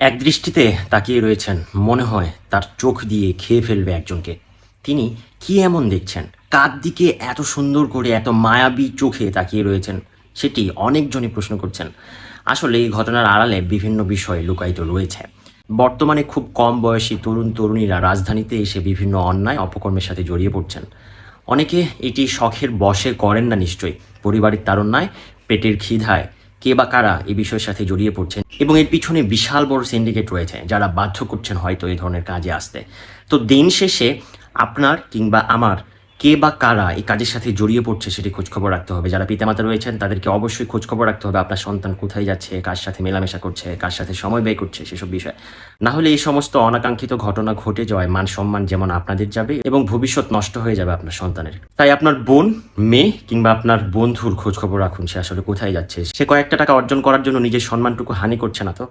একদৃষ্টিতে তাকিয়ে রয়েছেন, মনে হয় তার চোখ দিয়ে খেয়ে ফেলবে একজনকে। তিনি কি এমন দেখছেন, কার দিকে এত সুন্দর করে এত মায়াবী চোখে তাকিয়ে রয়েছেন, সেটি অনেকজনই প্রশ্ন করছেন। আসলে এই ঘটনার আড়ালে বিভিন্ন বিষয় লুকায়িত রয়েছে। বর্তমানে খুব কম বয়সী তরুণ তরুণীরা রাজধানীতে এসে বিভিন্ন অন্যায় অপকর্মের সাথে জড়িয়ে পড়ছেন। অনেকে এটি শখের বশে করেন না নিশ্চয়ই, পারিবারিক তাড়নায়, পেটের খিদায় কে বা কারা এই বিষয়ের সাথে জড়িয়ে পড়ছেন এবং এর পিছনে বিশাল বড় সিন্ডিকেট রয়েছে যারা বাধ্য করছেন হয়তো এই ধরনের কাজে আসতে। তো দিন শেষে আপনার কিংবা আমার কে বা কারা এই কাজের সাথে জড়িয়ে পড়ছে সেটি খোঁজখবর রাখতে হবে। যারা পিতামাতা রয়েছেন তাদেরকে অবশ্যই খোঁজখবর রাখতে হবে আপনার সন্তান কোথায় যাচ্ছে, কার সাথে মেলামেশা করছে, কার সাথে সময় ব্যয় করছে, সেসব বিষয়। না হলে এই সমস্ত অনাকাঙ্ক্ষিত ঘটনা ঘটে যাওয়ায় মান সম্মান যেমন আপনাদের যাবে এবং ভবিষ্যৎ নষ্ট হয়ে যাবে আপনার সন্তানের। তাই আপনার বোন, মেয়ে কিংবা আপনার বন্ধুর খোঁজখবর রাখুন, সে আসলে কোথায় যাচ্ছে। সে কয়েকটা টাকা অর্জন করার জন্য নিজের সম্মানটুকু হানি করছে না তো?